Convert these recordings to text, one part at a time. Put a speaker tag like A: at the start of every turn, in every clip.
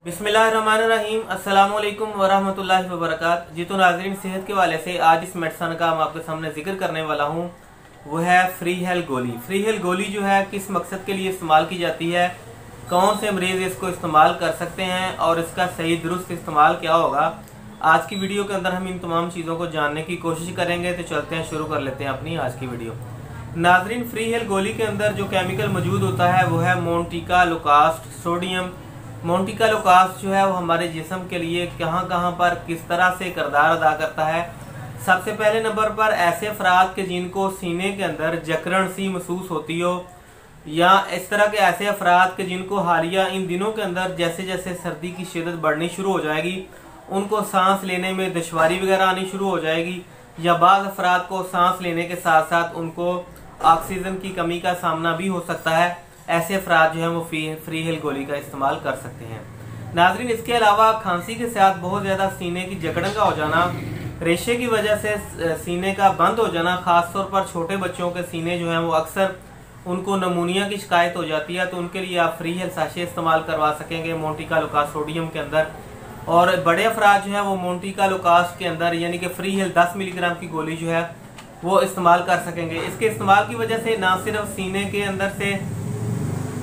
A: बिस्मिल्लाहिर्रहमानिर्रहीम अस्सलाम वालेकुम वरहमतुल्लाहि वबरकात। जी तो नाज़रीन, सेहत के वाले से आज इस मेडिसन का मैं आपके सामने जिक्र करने वाला हूँ, वो है फ्री हेल गोली। फ्री हेल गोली जो है किस मकसद के लिए इस्तेमाल की जाती है, कौन से मरीज इसको इस्तेमाल कर सकते हैं और इसका सही दुरुस्त इस्तेमाल क्या होगा, आज की वीडियो के अंदर हम इन तमाम चीज़ों को जानने की कोशिश करेंगे। तो चलते हैं, शुरू कर लेते हैं अपनी आज की वीडियो। नाज़रीन, फ्री हेल गोली के अंदर जो केमिकल मौजूद होता है वो है मोन्टिकालोकास्ट सोडियम। मोन्टिकालोकास्ट जो है वो हमारे जिस्म के लिए कहाँ कहाँ पर किस तरह से किरदार अदा करता है। सबसे पहले नंबर पर ऐसे अफराद के जिनको सीने के अंदर जकड़न सी महसूस होती हो, या इस तरह के ऐसे अफराद के जिनको हालिया इन दिनों के अंदर जैसे जैसे सर्दी की शिद्दत बढ़नी शुरू हो जाएगी उनको सांस लेने में दुश्वारी वगैरह आनी शुरू हो जाएगी, या बाज़ अफराद को सांस लेने के साथ साथ उनको ऑक्सीजन की कमी का सामना भी हो सकता है। ऐसे अफराद जो है वो फ्री हेल गोली का इस्तेमाल कर सकते हैं। नाज़रीन, इसके अलावा खांसी के साथ बहुत ज़्यादा सीने की जकड़न का हो जाना, रेशे की वजह से सीने का बंद हो जाना, खासतौर पर छोटे बच्चों के सीने जो हैं वो अक्सर उनको नमूनिया की शिकायत हो जाती है, तो उनके लिए आप फ्री हेल साशे इस्तेमाल करवा सकेंगे मोन्टिकालोकास्ट सोडियम के अंदर। और बड़े अफराद जो है वो मोन्टिकालोकास्ट के अंदर यानी कि फ्री हेल 10 मिलीग्राम की गोली जो है वो इस्तेमाल कर सकेंगे। इसके इस्तेमाल की वजह से ना सिर्फ सीने के अंदर से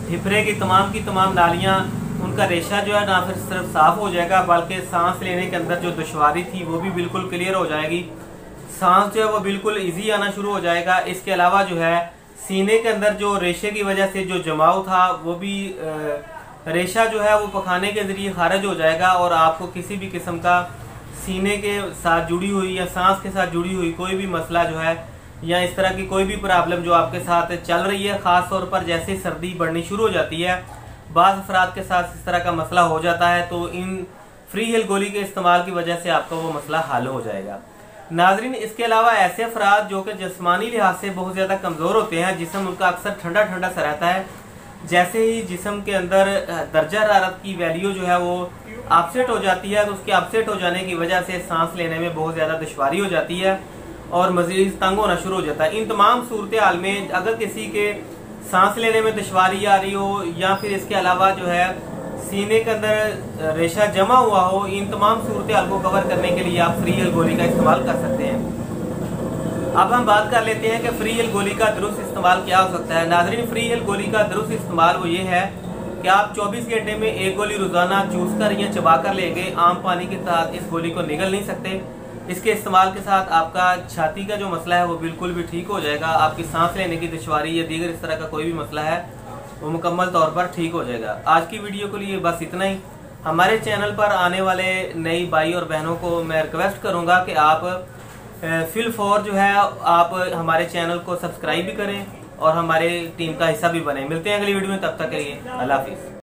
A: फेफड़े की तमाम नालियाँ, उनका रेशा जो है ना फिर सिर्फ साफ हो जाएगा, बल्कि सांस लेने के अंदर जो दुश्वारी थी वो भी बिल्कुल क्लियर हो जाएगी। सांस जो है वो बिल्कुल इजी आना शुरू हो जाएगा। इसके अलावा जो है सीने के अंदर जो रेशे की वजह से जो जमाव था वो भी रेशा जो है वो पखाने के जरिए खारिज हो जाएगा, और आपको किसी भी किस्म का सीने के साथ जुड़ी हुई या सांस के साथ जुड़ी हुई कोई भी मसला जो है या इस तरह की कोई भी प्रॉब्लम जो आपके साथ चल रही है, ख़ास तौर पर जैसे सर्दी बढ़नी शुरू हो जाती है, बाज़ अफराद के साथ इस तरह का मसला हो जाता है, तो इन फ्री हेल गोली के इस्तेमाल की वजह से आपका वो मसला हल हो जाएगा। नाजरीन, इसके अलावा ऐसे अफराद जो कि जिस्मानी लिहाज से बहुत ज़्यादा कमज़ोर होते हैं, जिस्म उनका अक्सर ठंडा ठंडा सा रहता है, जैसे ही जिस्म के अंदर दर्जा हरारत की वैल्यू जो है वो अपसेट हो जाती है, तो उसके अपसेट हो जाने की वजह से सांस लेने में बहुत ज़्यादा दुश्वारी हो जाती है और मजीद तंग होना शुरू हो जाता है। इन तमाम सूरत हाल में अगर किसी के सांस लेने में दुश्वारी आ रही हो, या फिर इसके अलावा जो है सीने के अंदर रेशा जमा हुआ हो, इन तमाम सूरत हाल को कवर करने के लिए आप फ्री हेल गोली का इस्तेमाल कर सकते हैं। अब हम बात कर लेते हैं कि फ्री हेल गोली का दुरुस्त इस्तेमाल क्या हो सकता है। नाजरीन, फ्री हेल गोली का दुरुस्त इस्तेमाल वो ये है कि आप 24 घंटे में एक गोली रोजाना चूस कर या चबा कर लेंगे। आम पानी के साथ इस गोली को निगल नहीं सकते। इसके इस्तेमाल के साथ आपका छाती का जो मसला है वो बिल्कुल भी ठीक हो जाएगा। आपकी सांस लेने की दुश्वारी या दीगर इस तरह का कोई भी मसला है वो मुकम्मल तौर पर ठीक हो जाएगा। आज की वीडियो के लिए बस इतना ही। हमारे चैनल पर आने वाले नई भाई और बहनों को मैं रिक्वेस्ट करूंगा कि आप फिल फॉर जो है आप हमारे चैनल को सब्सक्राइब भी करें और हमारे टीम का हिस्सा भी बने। मिलते हैं अगली वीडियो में, तब तक के लिए अल्लाह हाफिज़।